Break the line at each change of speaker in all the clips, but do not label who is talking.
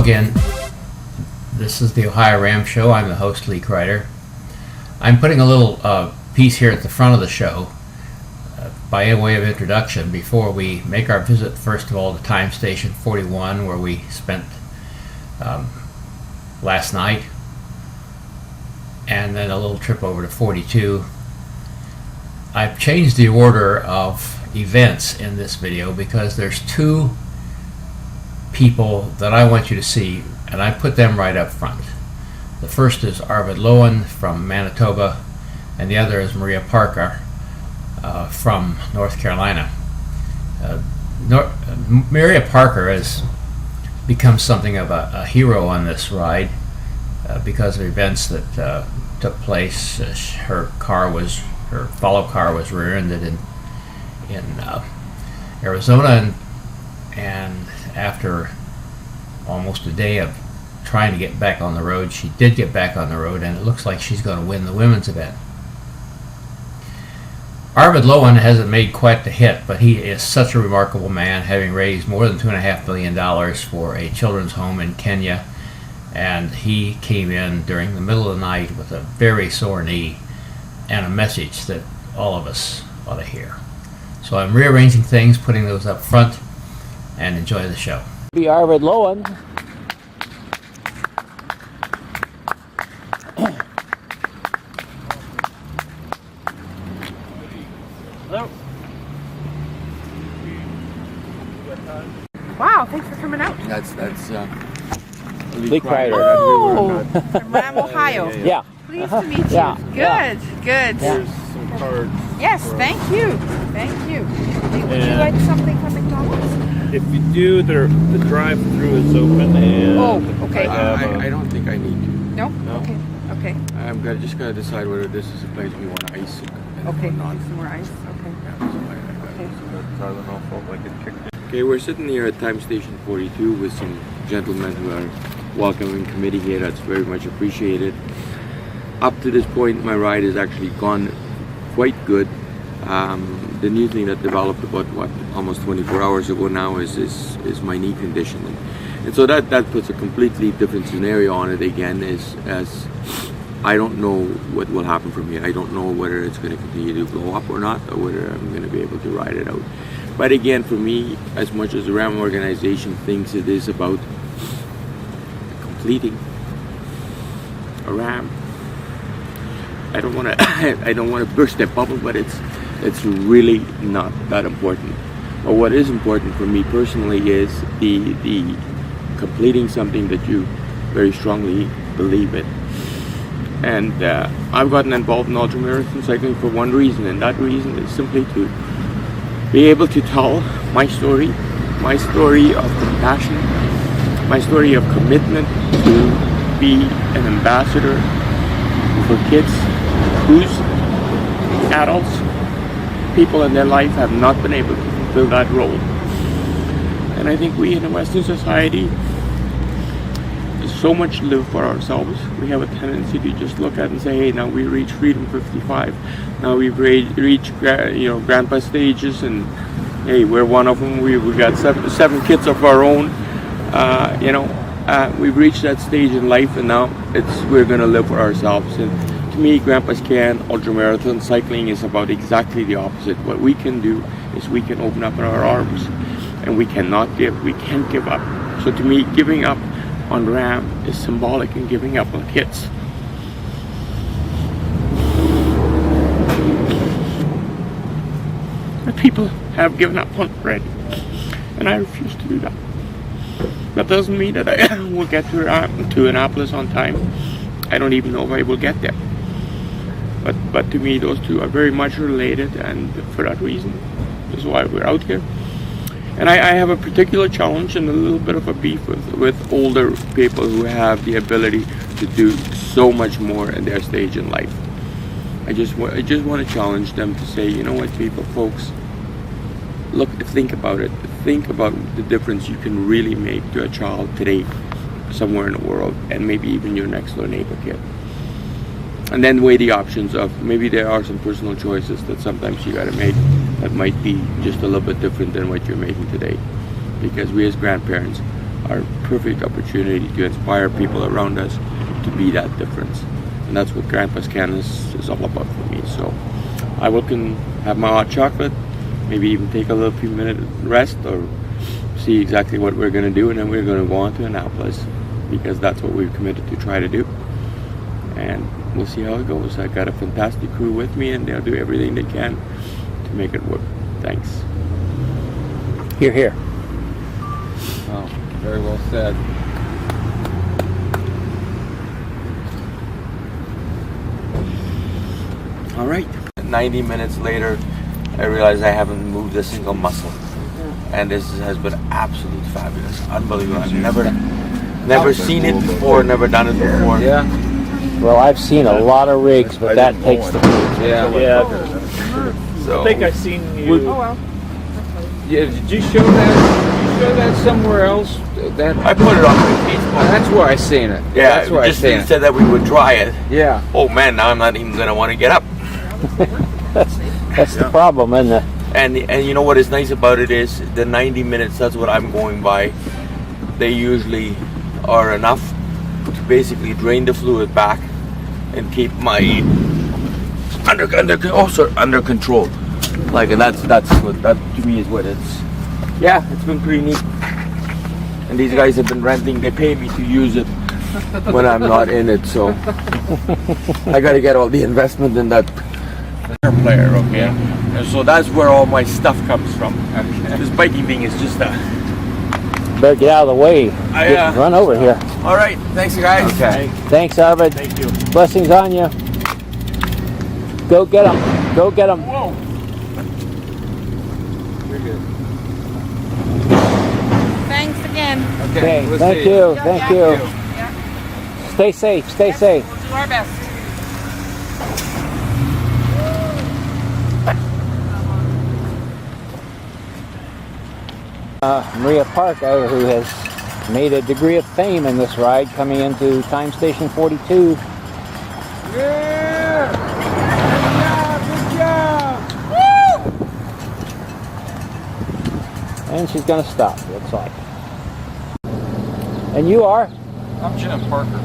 again. This is the Ohio Ram Show. I'm the host, Lee Kreider. I'm putting a little piece here at the front of the show by way of introduction before we make our visit, first of all, to Time Station 41, where we spent last night, and then a little trip over to 42. I've changed the order of events in this video because there's two people that I want you to see, and I put them right up front. The first is Arvid Lowen from Manitoba, and the other is Maria Parker from North Carolina. Maria Parker has become something of a hero on this ride because of events that took place. Her follow car was rear-ended in Arizona, and after almost a day of trying to get back on the road, she did get back on the road, and it looks like she's going to win the women's event. Arvid Lowen hasn't made quite the hit, but he is such a remarkable man, having raised more than $2.5 million for a children's home in Kenya, and he came in during the middle of the night with a very sore knee and a message that all of us ought to hear. So I'm rearranging things, putting those up front, and enjoy the show.
Be Arvid Lowen.
Hello.
Wow, thanks for coming out.
That's
Lee Kreider.
Oh, from Ram, Ohio.
Yeah.
Pleased to meet you.
Yeah.
Good, good.
Here's some cards.
Yes, thank you. Thank you. Would you like something from McDonald's?
If you do, the drive-through is open, and
Oh, okay.
I don't think I need to.
No?
No.
Okay, okay.
I'm just gonna decide whether this is a place we want to ice and
Okay,
not.
some more ice. Okay.
Okay, we're sitting here at Time Station 42 with some gentlemen who are welcoming committee here. That's very much appreciated. Up to this point, my ride has actually gone quite good. The new thing that developed about almost 24 hours ago now is my knee condition, and so that puts a completely different scenario on it again. As I don't know what will happen from here. I don't know whether it's going to continue to go up or not, or whether I'm going to be able to ride it out. But again, for me, as much as the RAM organization thinks it is about completing a RAM, I don't want to burst that bubble, but it's really not that important. But what is important for me personally is the completing something that you very strongly believe in. And I've gotten involved in ultramarathon cycling for one reason, and that reason is simply to be able to tell my story of compassion, my story of commitment to be an ambassador for kids whose adults, people in their life have not been able to fulfill that role. And I think we in a Western society so much live for ourselves. We have a tendency to just look at and say, hey, now we reach Freedom 55. Now we've reached grandpa stages, and hey, we're one of them. We got seven kids of our own. We've reached that stage in life, and now we're going to live for ourselves. And to me, grandpas can. Ultramarathon cycling is about exactly the opposite. What we can do is we can open up our arms, and we cannot give. We can't give up. So to me, giving up on RAM is symbolic in giving up on kids. But people have given up on bread, and I refuse to do that. That doesn't mean that I will get to Annapolis on time. I don't even know if I will get there. But to me, those two are very much related, and for that reason, this is why we're out here. And I have a particular challenge and a little bit of a beef with older people who have the ability to do so much more in their stage in life. I just want to challenge them to say, you know what, folks, look, think about it. Think about the difference you can really make to a child today, somewhere in the world, and maybe even your next door neighbor kid. And then weigh the options of maybe there are some personal choices that sometimes you got to make that might be just a little bit different than what you're making today. Because we as grandparents our perfect opportunity to inspire people around us to be that difference. And that's what Grandpa's Canvas is all about for me. So I will have my hot chocolate, maybe even take a little few minute rest or see exactly what we're going to do, and then we're going to go on to Annapolis because that's what we've committed to try to do. And we'll see how it goes. I got a fantastic crew with me, and they'll do everything they can to make it work. Thanks.
Here, here.
Oh, very well said.
All right. 90 minutes later, I realized I haven't moved a single muscle. And this has been absolutely fabulous. Unbelievable. I've never seen it before, never done it before.
Yeah.
Well, I've seen a lot of rigs, but that takes the proof.
Yeah.
So,
I think I've seen you.
Oh well.
Yeah. Did you show that? Did you show that somewhere else? That
I put it on my Facebook.
that's where I seen it.
Yeah,
That's where I
just
seen it.
said that we would try it.
Yeah.
Oh man, now I'm not even gonna want to get up.
That's the problem, isn't it?
And you know what is nice about it is the 90 minutes. That's what I'm going by. They usually are enough to basically drain the fluid back and keep my under control. Like, and that's what that to me is what it's. Yeah, it's been pretty neat. And these guys have been renting. They pay me to use it when I'm not in it. So I got to get all the investment in that player. Okay. And so that's where all my stuff comes from. This biking thing is just a.
Better get out of the way. Run over here.
All right, thanks guys.
Okay.
Thanks, Arvid.
Thank you.
Blessings on you. Go get them. Go get them.
Whoa.
You're good.
Thanks again.
Okay.
We'll
Thank
see
you. Thank you.
Yeah.
Stay safe. Stay safe.
We'll do our best.
Maria Parker, who has made a degree of fame in this ride, coming into time station 42.
Yeah. Good job.
And she's going to stop, looks like. And you are?
I'm Jim Parker.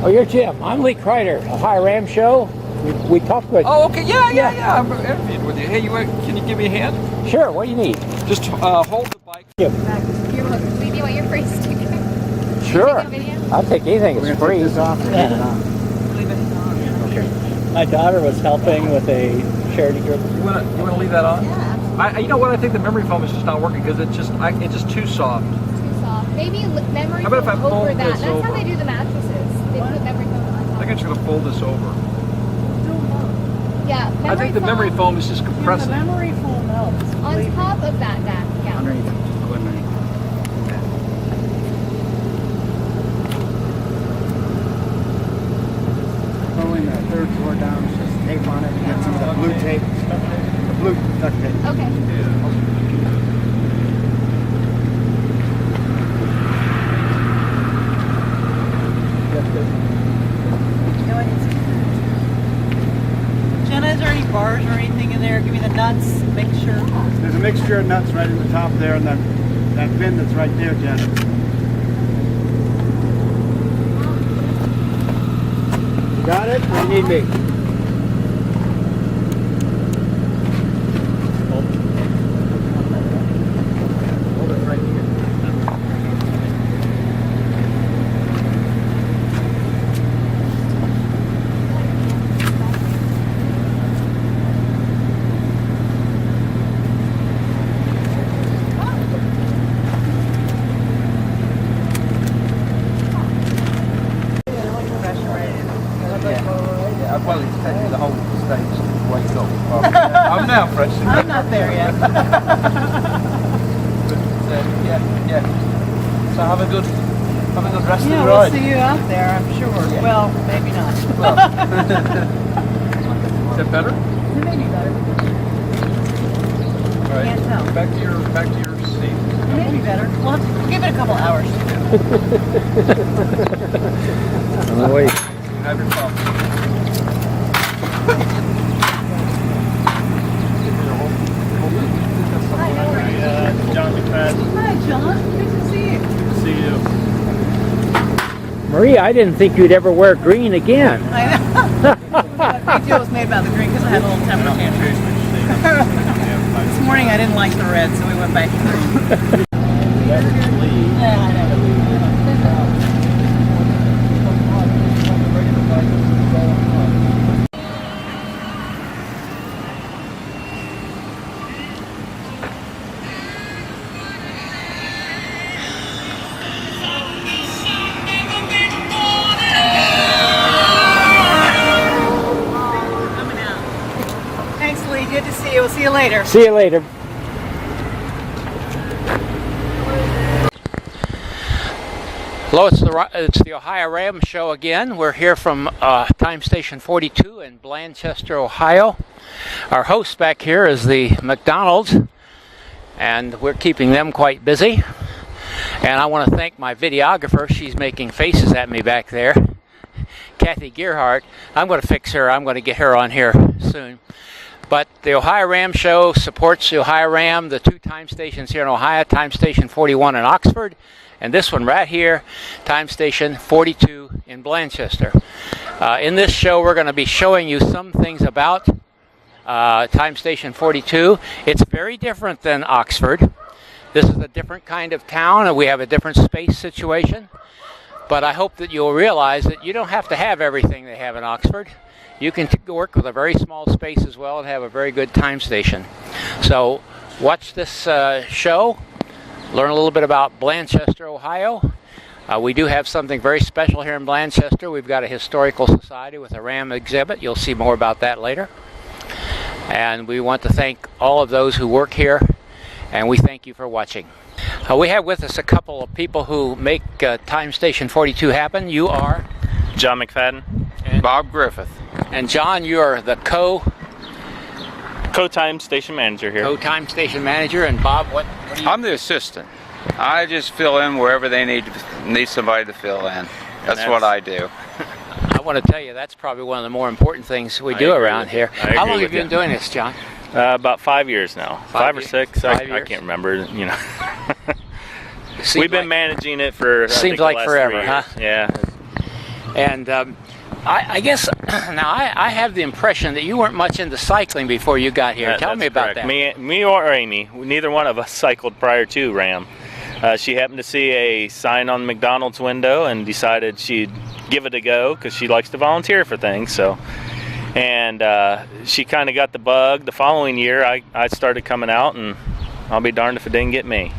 Oh, you're Jim. I'm Lee Kreider, a High Ram show. We talked with.
Oh, okay. Yeah. I'm interviewed with you. Hey, can you give me a hand?
Sure, what do you need?
Just hold the bike.
Leave you on your free sticker.
Sure.
Take a video?
I'll take anything, it's free.
Leave it on.
My daughter was helping with a charity group.
You wanna leave that on?
Yeah.
You know what? I think the memory foam is just not working because it's just too soft.
Too soft. Maybe memory
How about if I
foam over
fold
that.
this
That's how
over?
they do the mattresses. They put memory foam on
I
top.
think I'm just gonna fold this over.
Yeah, memory
I think the memory foam is just compressing.
memory foam melts.
on top of that. Yeah.
Underneath. Pulling the third floor down, it's just tape on it. You got some of the blue tape. The blue duct tape.
Okay.
Jenna, is there any bars or anything in there? Give me the nuts, make sure.
There's a mixture of nuts right in the top there, and that pin that's right there, Jen. You got it? Or you need me? Hold it right here.
I'd well expect you the whole stage to wake up. I'm now fresh.
I'm not there yet.
Yeah. So have a good rest of
Yeah,
the
we'll
ride.
see you out there, I'm sure.
Yeah.
Well, maybe not.
Is that better?
Maybe better.
All right.
Can't tell.
Back to your seat.
Maybe better. Well, give it a couple hours.
Wait.
Have your coffee.
John McFadden.
Hi, John. Good to see you.
See you.
Maria, I didn't think you'd ever wear green again.
I know. The big deal was made about the green because I had a little temper tantrum. This morning I didn't like the red, so we went back to green. Yeah, I know. Thanks, Lee. Good to see you. We'll see you later.
See you later.
Hello, it's the Ohio Ram Show again. We're here from Time Station 42 in Blanchester, Ohio. Our host back here is the McDonald's, and we're keeping them quite busy. And I want to thank my videographer. She's making faces at me back there. Kathy Gearhart. I'm going to fix her. I'm going to get her on here soon. But the Ohio Ram Show supports the Ohio Ram, the 2 time stations here in Ohio, Time Station 41 in Oxford, and this one right here, Time Station 42 in Blanchester. In this show, we're going to be showing you some things about Time Station 42. It's very different than Oxford. This is a different kind of town, and we have a different space situation. But I hope that you'll realize that you don't have to have everything they have in Oxford. You can work with a very small space as well and have a very good time station. So watch this show, learn a little bit about Blanchester, Ohio. We do have something very special here in Blanchester. We've got a historical society with a Ram exhibit. You'll see more about that later. And we want to thank all of those who work here, and we thank you for watching. We have with us a couple of people who make Time Station 42 happen. You are?
John McFadden.
And
Bob Griffith.
And John, you are the
Co-time station manager here.
Co-time station manager. And Bob, what are you?
I'm the assistant. I just fill in wherever they need somebody to fill in. That's what I do.
I want to tell you, that's probably one of the more important things we do around here. How long have you been doing this, John?
About 5 years now. 5 or 6. I can't remember. You know. We've been managing it for.
Seems like forever, huh?
Yeah.
And I guess now I have the impression that you weren't much into cycling before you got here. Tell me about that.
Me or Amy, neither one of us cycled prior to Ram. She happened to see a sign on the McDonald's window and decided she'd give it a go because she likes to volunteer for things. So, and she kind of got the bug. The following year, I started coming out, and I'll be darned if it didn't get me.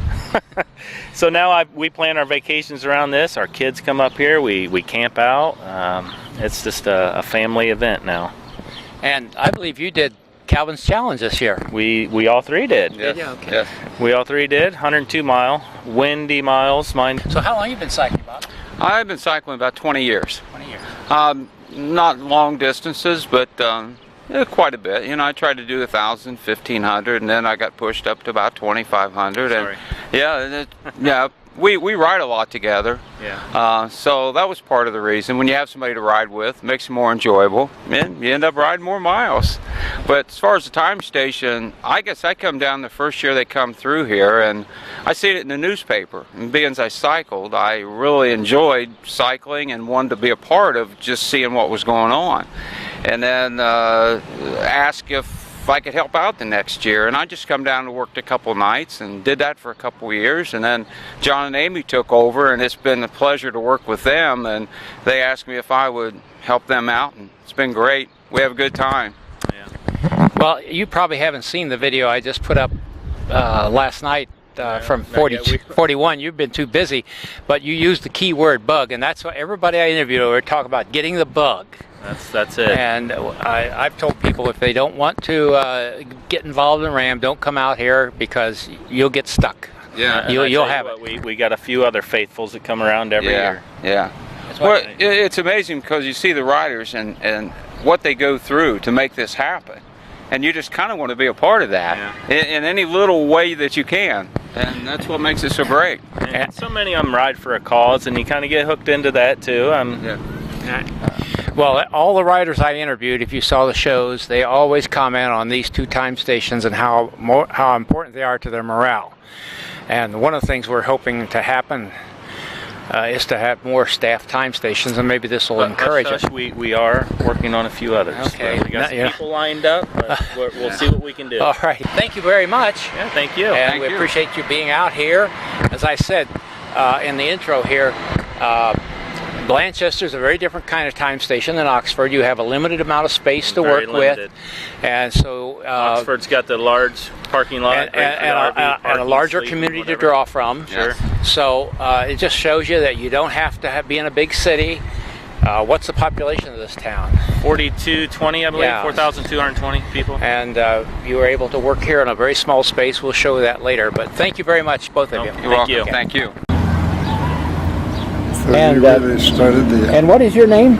So now we plan our vacations around this. Our kids come up here. We camp out. It's just a family event now.
And I believe you did Calvin's Challenge this year.
We all three did.
Yes.
Okay.
Yes.
We all three did. 102-mile, windy miles. Mine.
So how long have you been cycling, Bob?
I've been cycling about 20 years.
20 years.
Not long distances, but quite a bit. You know, I tried to do 1,000, 1,500, and then I got pushed up to about 2,500.
Sorry.
And yeah. We ride a lot together.
Yeah.
So that was part of the reason. When you have somebody to ride with, it makes it more enjoyable, and you end up riding more miles. But as far as the time station, I guess I come down the first year they come through here, and I see it in the newspaper. And being as I cycled, I really enjoyed cycling and wanted to be a part of just seeing what was going on. And then ask if I could help out the next year, and I just come down and worked a couple nights and did that for a couple years, and then John and Amy took over, and it's been a pleasure to work with them, and they asked me if I would help them out, and it's been great. We have a good time.
Yeah. Well, you probably haven't seen the video I just put up last night from 41. You've been too busy, but you used the key word bug, and that's what everybody I interviewed over talk about, getting the bug.
That's it.
And I've told people if they don't want to get involved in Ram, don't come out here because you'll get stuck.
Yeah,
you'll have it.
We got a few other faithfuls that come around every year.
Yeah. Well, it's amazing because you see the riders and what they go through to make this happen, and you just kind of want to be a part of that in any little way that you can, and that's what makes it so great.
And so many of them ride for a cause, and you kind of get hooked into that too.
Well, all the riders I interviewed, if you saw the shows, they always comment on these 2 time stations and how important they are to their morale. And one of the things we're hoping to happen
is to have more staff time stations, and maybe this will encourage it.
We are working on a few others.
Okay.
We got some people lined up, but we'll see what we can do.
All right. Thank you very much.
Yeah, thank you.
And we appreciate you being out here. As I said in the intro here, Blanchester is a very different kind of time station than Oxford. You have a limited amount of space to work with, and so
Oxford's got the large parking lot
and a larger community to draw from.
Sure.
So it just shows you that you don't have to be in a big city. What's the population of this town?
4,220, I believe.
Yeah.
4,220 people.
And you were able to work here in a very small space. We'll show that later. But thank you very much, both of you.
You're welcome. Thank you.
So
And,
you really started the
And what is your name?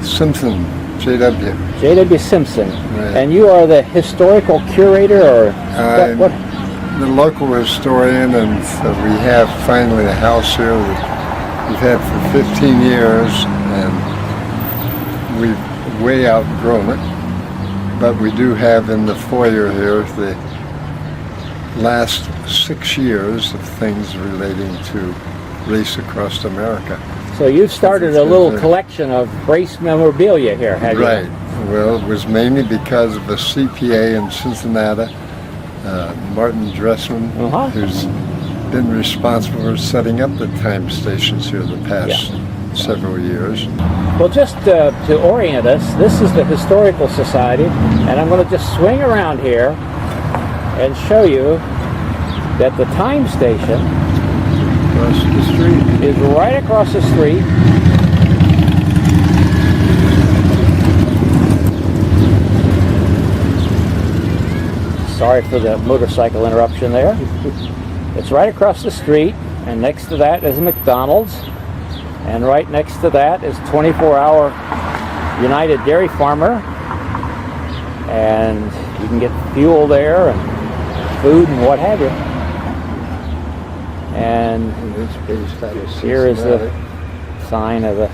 Simpson, J.W.
J.W. Simpson.
Right.
And you are the historical curator, or
I'm
what?
the local historian, and so we have finally a house here that we've had for 15 years, and we've way outgrown it. But we do have in the foyer here the last 6 years of things relating to race across America.
So you've started a little collection of race memorabilia here, have you?
Right. Well, it was mainly because of a CPA in Cincinnati, Martin Dressman, who's been responsible for setting up the time stations here the past several years.
Well, just to orient us, this is the Historical Society, and I'm going to just swing around here and show you that the time station
across the street
is right across the street. Sorry for the motorcycle interruption there. It's right across the street, and next to that is McDonald's, and right next to that is 24-hour United Dairy Farmer, and you can get fuel there and food and what have you. And here is the sign of the,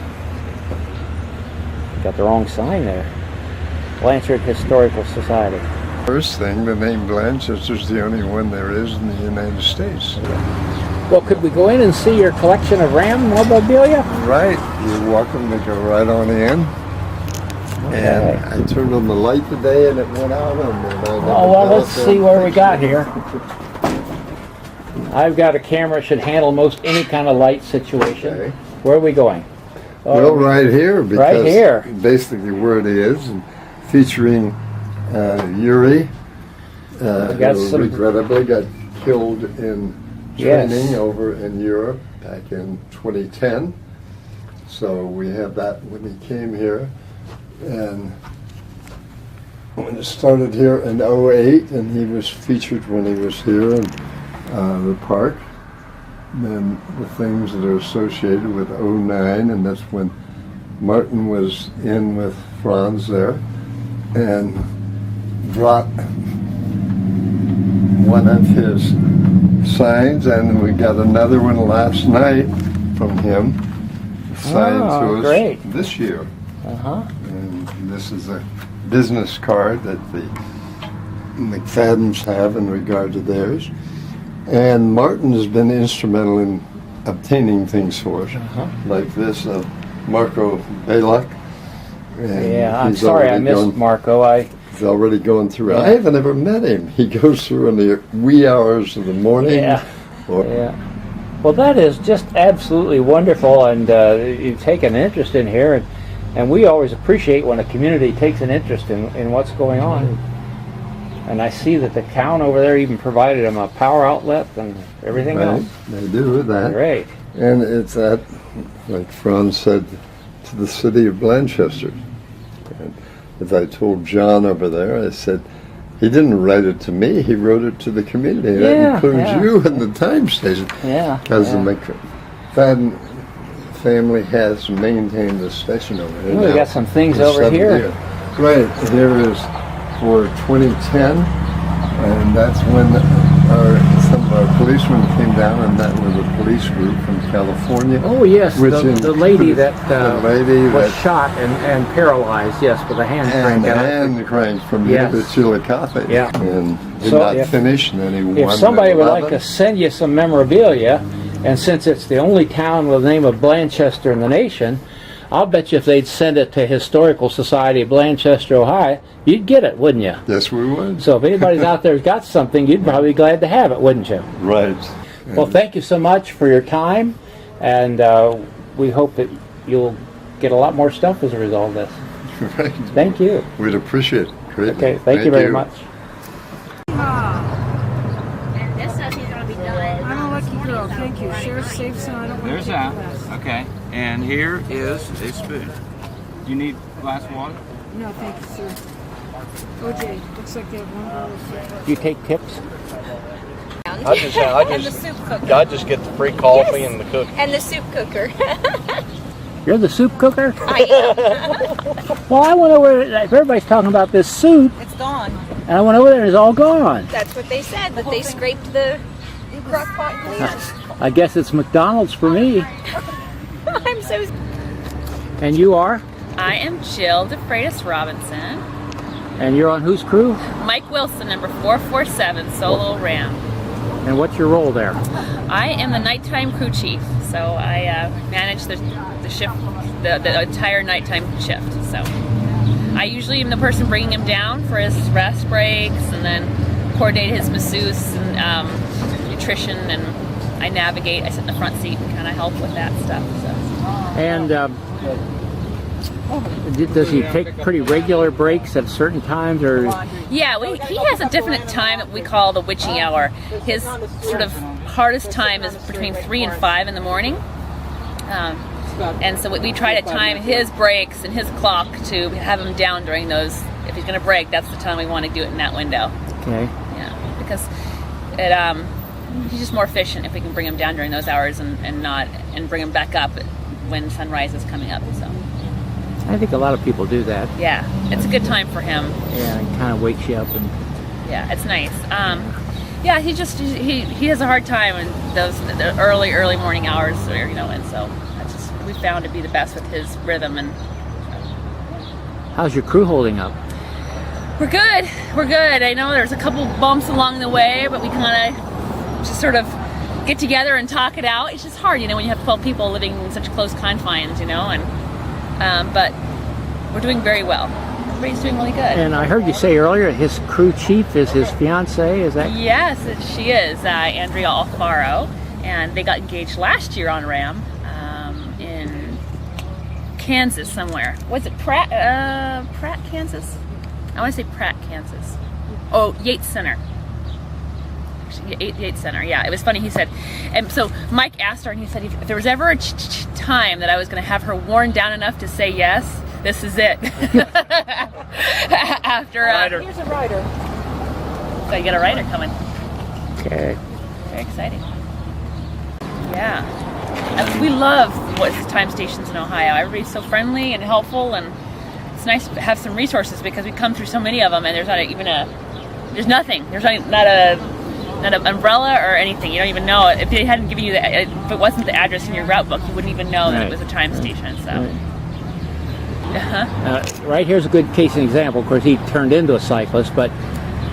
got the wrong sign there, Blanchard Historical Society.
First thing, the name Blanchester is the only one there is in the United States.
Well, could we go in and see your collection of Ram memorabilia?
Right, you're welcome to go right on in.
Okay.
And I turned on the light today and it went out on me.
Oh, well, let's see where we got here. I've got a camera that should handle most any kind of light situation.
Okay.
Where are we going?
Well, right here, because
right here.
Basically where it is, and featuring Yuri, who regrettably got killed in training over in Europe back in 2010. So we have that when he came here, and when it started here in 08, and he was featured when he was here in the park. And then the things that are associated with 09, and that's when Martin was in with Franz there, and brought one of his signs, and we got another one last night from him, signed to us
great.
This year.
Uh-huh.
And this is a business card that the McFadden's have in regard to theirs. And Martin has been instrumental in obtaining things for us, like this of Marco Balak.
Yeah, I'm sorry I missed Marco.
He's already going through it. I haven't ever met him. He goes through in the wee hours of the morning.
Yeah. Well, that is just absolutely wonderful, and you've taken an interest in here, and we always appreciate when a community takes an interest in what's going on. And I see that the town over there even provided them a power outlet and everything else.
They do that.
Great.
And it's at, like Franz said, to the city of Blanchester. And as I told John over there, I said, he didn't write it to me, he wrote it to the community. That includes you and the time station.
Yeah.
Because the McFadden family has maintained the station over here.
We got some things over here.
Right, here is for 2010, and that's when some of our policemen came down and met with a police group from California.
Oh yes, the lady that was shot and paralyzed, yes, with a hand crank.
And hand crank from here to Chillicothe.
Yeah.
And did not finish, and then he won.
If somebody would like to send you some memorabilia, And since it's the only town with the name of Blanchester in the nation, I'll bet you if they'd send it to Historical Society of Blanchester, Ohio, you'd get it, wouldn't you?
Yes, we would.
So if anybody's out there's got something, you'd probably be glad to have it, wouldn't you?
Right.
Well, thank you so much for your time, and we hope that you'll get a lot more stuff as a result of this.
Right.
Thank you.
We'd appreciate it greatly.
Okay, thank you very much.
And this says he's gonna be done.
I'm a lucky girl. Thank you. Share safe so I don't want
There's
to
that.
take the glass.
Okay. And here is a spoon. Do you need a glass of water?
No, thank you, sir. OJ, looks like they have one bottle of soup.
Do you take tips?
And the soup cooker.
I just get the free coffee and the cookie.
And the soup cooker.
You're the soup cooker?
I am.
Well, I went over, if everybody's talking about this soup,
It's gone.
and I went over there and it's all gone.
That's what they said, that they scraped the crock pot cleaner.
I guess it's McDonald's for me.
I'm so...
And you are?
I am Jill DeFreitas Robinson.
And you're on whose crew?
Mike Wilson, number 447, Solo Ram.
And what's your role there?
I am the nighttime crew chief, so I manage the shift, the entire nighttime shift. So I usually am the person bringing him down for his rest breaks, and then coordinate his masseuse and nutrition, and I navigate. I sit in the front seat and kind of help with that stuff. So.
And does he take pretty regular breaks at certain times, or?
Yeah, he has a definite time that we call the witching hour. His sort of hardest time is between 3 and 5 in the morning. And so we try to time his breaks and his clock to have him down during those. If he's going to break, that's the time we want to do it in that window.
Okay.
Yeah, because he's just more efficient if we can bring him down during those hours and bring him back up when sunrise is coming up. So.
I think a lot of people do that.
Yeah, it's a good time for him.
Yeah, it kind of wakes you up and.
Yeah, it's nice. Yeah, he has a hard time in the early morning hours, and so that's just we found to be the best with his rhythm. And
how's your crew holding up?
We're good. I know there's a couple bumps along the way, but we kind of just sort of get together and talk it out. It's just hard, when you have 12 people living in such close confines, but we're doing very well. Everybody's doing really good.
And I heard you say earlier his crew chief is his fiance, is that?
Yes, she is, Andrea Alfaro, and they got engaged last year on RAM in Kansas somewhere. Was it Pratt, Kansas? I want to say Pratt, Kansas. Oh, Yates Center. Yates Center, yeah. It was funny, he said, and so Mike asked her, and he said, if there was ever a time that I was going to have her worn down enough to say yes, this is it. After
Here's a rider.
So you got a rider coming.
Okay.
Very exciting. Yeah. We love time stations in Ohio. Everybody's so friendly and helpful, and it's nice to have some resources because we come through so many of them, and there's not there's nothing. There's not an umbrella or anything. You don't even know. If they hadn't given you if it wasn't the address in your route book, you wouldn't even know that it was a time station. So.
Right. Right here's a good case and example. Of course, he turned into a cyclist, but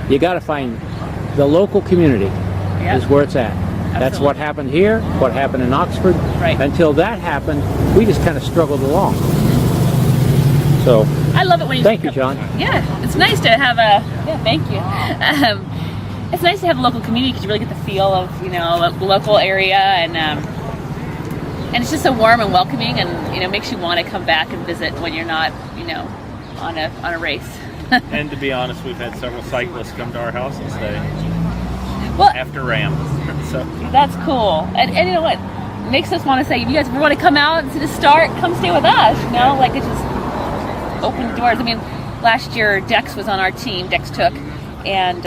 you got to find the local community is where it's at. Absolutely. That's what happened here, what happened in Oxford.
Right.
Until that happened, we just kind of struggled along. So
I love it when you.
Thank you, John.
Yeah, it's nice to have thank you. It's nice to have a local community because you really get the feel of a local area, and it's just so warm and welcoming, and makes you want to come back and visit when you're not on a race.
And to be honest, we've had several cyclists come to our house and stay after RAM. So
that's cool, and you know what makes us want to say, if you guys want to come out and see the start, come stay with us. Like it just open doors. I mean, last year Dex was on our team. Dex took, and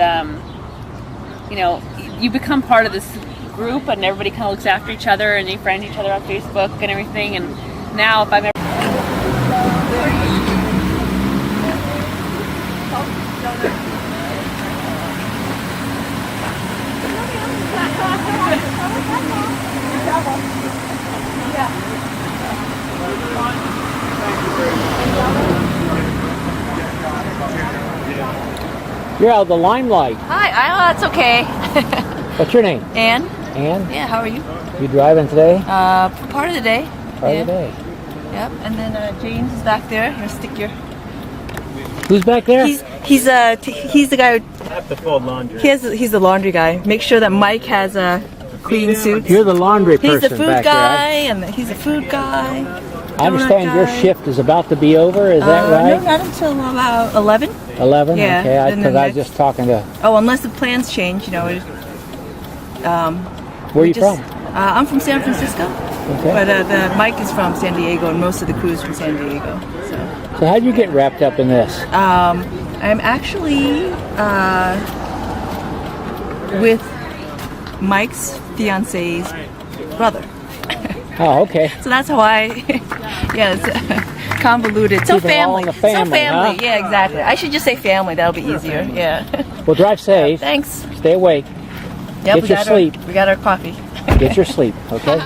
you become part of this group, and everybody kind of looks after each other, and they friend each other on Facebook and everything. And now, if I'm ever
You're out of the limelight.
Hi, that's okay.
What's your name?
Ann?
Ann?
Yeah, how are you?
You driving today?
Part of the day.
Part of the day.
Yep, and then James is back there. Here, stick your...
Who's back there?
He's the guy who...
I have to fold laundry.
He's the laundry guy. Make sure that Mike has a clean suit.
You're the laundry person
He's the food
back
guy,
there,
and he's a food guy.
I understand your shift is about to be over, is that
No,
right?
not until about 11.
11?
Yeah,
Okay,
then
because
the
I was just talking to...
Oh, unless the plans change, you know.
Where are you from?
I'm from San Francisco.
Okay.
But the Mike is from San Diego, and most of the crew's from San Diego.
So how did you get wrapped up in this?
I'm actually with Mike's fiance's brother.
Oh, okay.
So that's how it's convoluted. So
Keep it all in
family.
the family,
So family.
huh?
Yeah, exactly. I should just say family. That'll be easier. Yeah.
Well, drive safe.
Thanks.
Stay awake.
Yep,
Get your sleep.
We got our coffee.
Get your sleep, okay?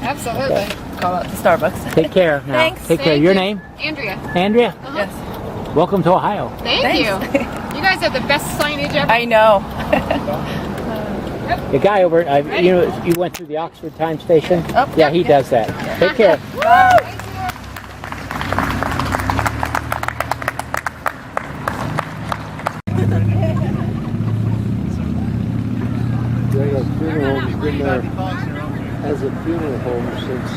Absolutely. Call out to Starbucks.
Take care now.
Thanks.
Take care. Your name?
Andrea.
Andrea?
Yes.
Welcome to Ohio.
Thank you. You guys have the best signage ever.
I know.
The guy over, you went through the Oxford time station? Yeah, he does that. Take care.
Funeral home's been there as a funeral home since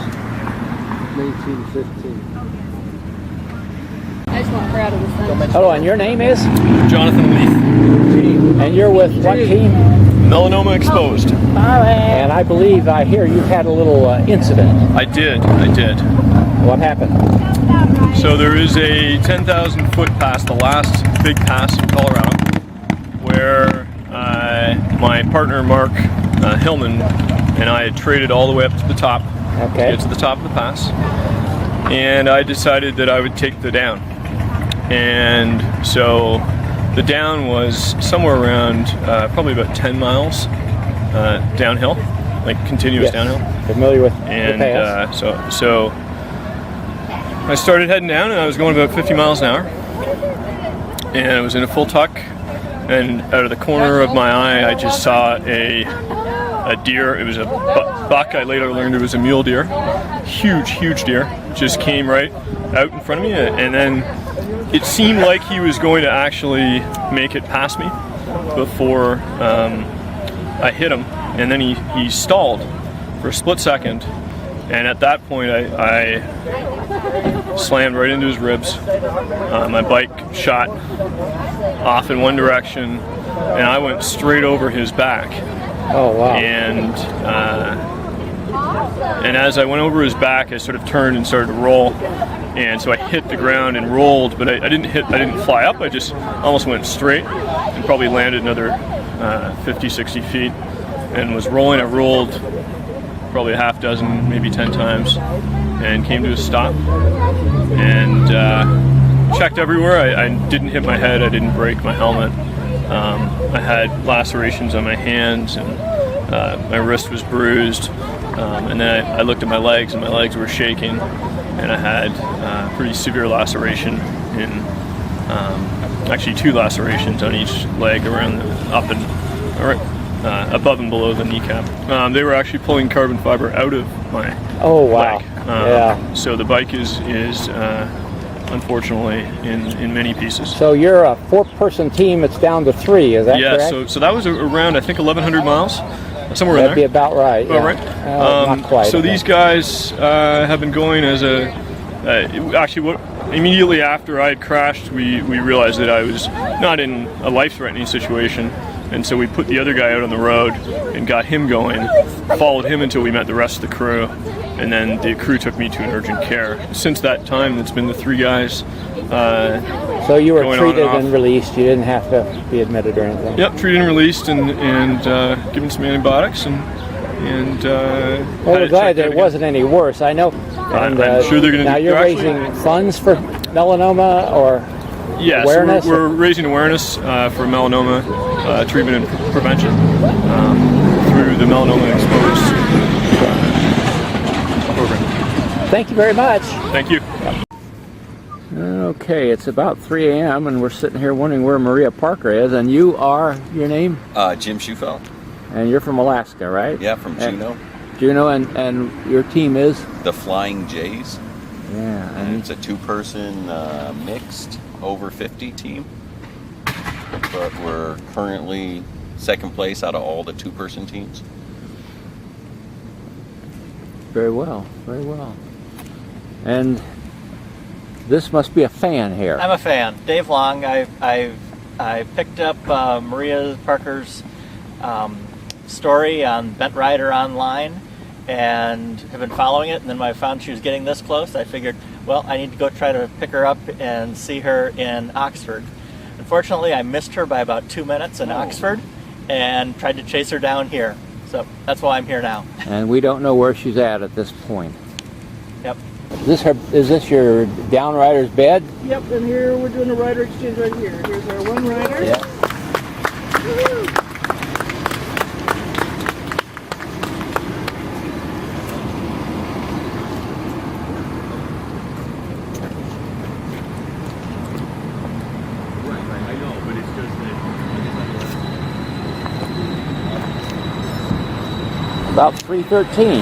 1915.
I just want proud of the sun.
Hello, and your name is?
Jonathan Leith.
And you're with what team?
Melanoma Exposed.
And I believe I hear you've had a little incident.
I did.
What happened?
So there is a 10,000 foot pass, the last big pass in Colorado, where my partner Mark Hillman and I had traded all the way up to the top, to get to the top of the pass, and I decided that I would take the down. And so the down was somewhere around probably about 10 miles downhill, like continuous downhill.
Familiar with
and
the pass.
So I started heading down, and I was going about 50 miles an hour, and I was in a full tuck, and out of the corner of my eye I just saw a deer. It was a buck. I later learned it was a mule deer. Huge deer. Just came right out in front of me, and then it seemed like he was going to actually make it past me before I hit him, and then he stalled for a split second, and at that point I slammed right into his ribs. My bike shot off in one direction, and I went straight over his back.
Oh wow!
And as I went over his back, I sort of turned and started to roll, and so I hit the ground and rolled, but I didn't fly up. I just almost went straight and probably landed another 50-60 feet, and was rolling. I rolled probably a half dozen, maybe 10 times, and came to a stop, and checked everywhere. I didn't hit my head. I didn't break my helmet. I had lacerations on my hands, and my wrist was bruised, and then I looked at my legs, and my legs were shaking, and I had a pretty severe laceration in, actually 2 lacerations on each leg around above and below the kneecap. They were actually pulling carbon fiber out of my leg.
Yeah.
So the bike is unfortunately in many pieces.
So you're a 4-person team. It's down to 3. Is that correct?
Yeah. So that was around, I think, 1,100 miles, somewhere in there.
That'd be about right.
About right.
Not quite.
So these guys have been going as immediately after I had crashed, we realized that I was not in a life-threatening situation, and so we put the other guy out on the road and got him going, followed him until we met the rest of the crew, and then the crew took me to an urgent care. Since that time, it's been the 3 guys.
So you were treated and released. You didn't have to be admitted or anything.
Yep, treated and released, and given some antibiotics, and
well, we're glad that it wasn't any worse. I know. And,
I'm sure they're going to.
Now you're raising funds for melanoma or awareness.
So we're raising awareness for melanoma treatment and prevention through the Melanoma Exposed program.
Thank you very much.
Thank you.
Okay, it's about 3 a.m. and we're sitting here wondering where Maria Parker is, and you are, your name?
Jim Schufeld.
And you're from Alaska, right?
Yeah, from Juneau.
Juneau, and your team is?
The Flying Jays.
Yeah.
And it's a two-person mixed over 50 team. But we're currently second place out of all the two-person teams.
Very well, very well. And this must be a fan here.
I'm a fan. Dave Long. I picked up Maria Parker's story on Bent Rider online and have been following it. And then when I found she was getting this close, I figured, well, I need to go try to pick her up and see her in Oxford. Unfortunately, I missed her by about 2 minutes in Oxford and tried to chase her down here. So that's why I'm here now.
And we don't know where she's at this point.
Yep.
Is this your down rider's bed?
Yep, and here we're doing a rider exchange right here. Here's our one rider.
Yeah.
Woo-hoo.
About 3:13.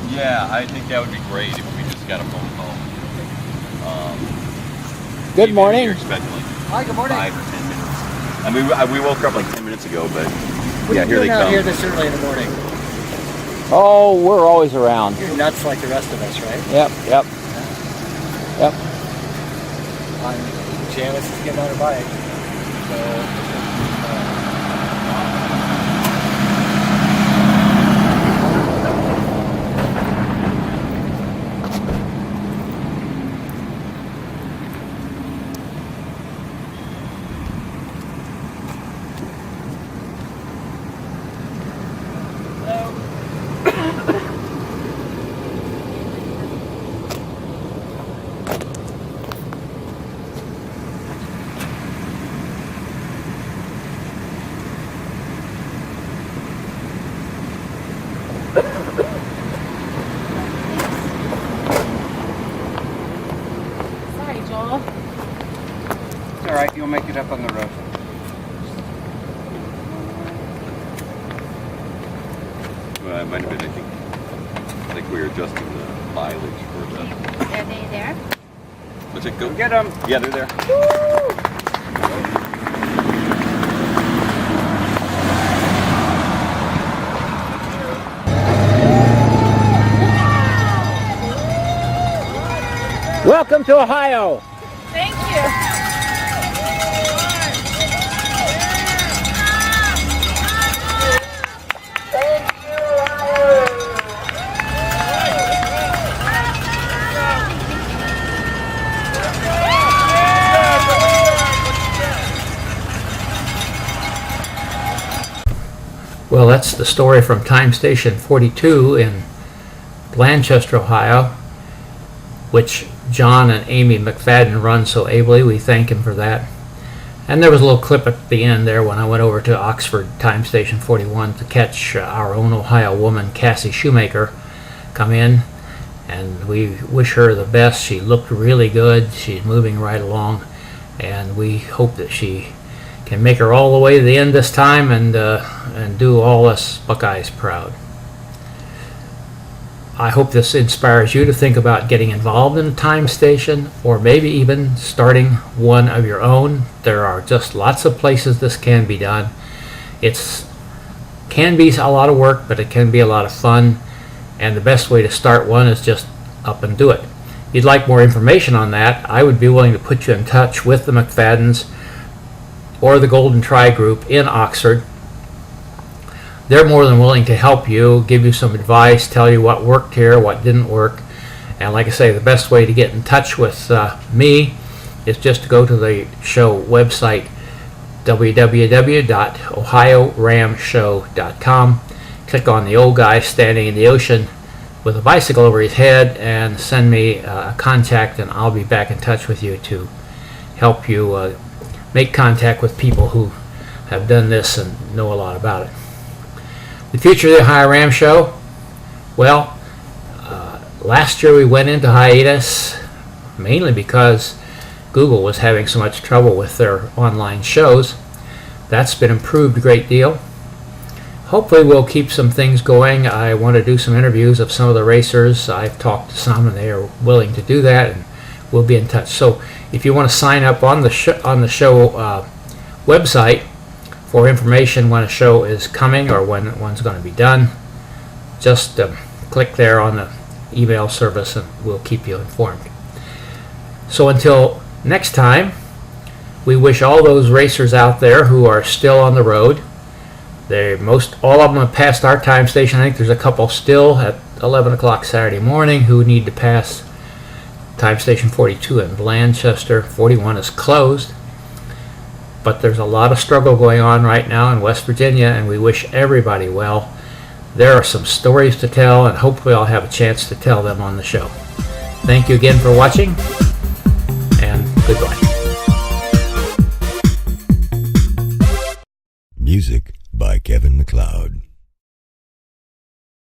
Yeah, I think that would be great if we just got a phone call.
Good morning.
You're expecting like
Hi, good morning.
5 or 10 minutes. I mean, we woke up like 10 minutes ago, but
What
yeah,
are you
here they
doing out
come.
here this early in the morning?
Oh, we're always around.
You're nuts like the rest of us, right?
Yep.
Janice is getting on her bike.
Sorry, Joel.
It's all right. You'll make it up on the road.
Well, it might have been, I think we were adjusting the mileage for the...
Are they there?
What's it go?
Get them.
Yeah, they're there.
Welcome to Ohio.
Thank you.
Well, that's the story from Time Station 42 in Blanchester, Ohio, which John and Amy McFadden run so ably. We thank him for that. And there was a little clip at the end there when I went over to Oxford Time Station 41 to catch our own Ohio woman, Cassie Shoemaker, come in. And we wish her the best. She looked really good. She's moving right along. And we hope that she can make her all the way to the end this time and do all us Buckeyes proud. I hope this inspires you to think about getting involved in a time station or maybe even starting one of your own. There are just lots of places this can be done. It can be a lot of work, but it can be a lot of fun, and the best way to start one is just up and do it. If you'd like more information on that, I would be willing to put you in touch with the McFaddens or the Golden Tri Group in Oxford. They're more than willing to help you, give you some advice, tell you what worked here, what didn't work. And like I say, the best way to get in touch with me is just to go to the show website, www.ohioramshow.com. Click on the old guy standing in the ocean with a bicycle over his head and send me a contact, and I'll be back in touch with you to help you make contact with people who have done this and know a lot about it. The future of the Ohio Ram Show, well,
Last year we went into hiatus mainly because Google was having so much trouble with their online shows. That's been improved a great deal. Hopefully we'll keep some things going. I want to do some interviews of some of the racers. I've talked to some and they are willing to do that, and we'll be in touch. So if you want to sign up on the show website for information when a show is coming or when one's going to be done, just click there on the email service and we'll keep you informed. So until next time, we wish all those racers out there who are still on the road. All of them have passed our time station. I think there's a couple still at 11 o'clock Saturday morning who need to pass time station 42 in Blanchester. 41 is closed. But there's a lot of struggle going on right now in West Virginia, and we wish everybody well. There are some stories to tell, and hopefully I'll have a chance to tell them on the show. Thank you again for watching, and goodbye.
Music by Kevin MacLeod.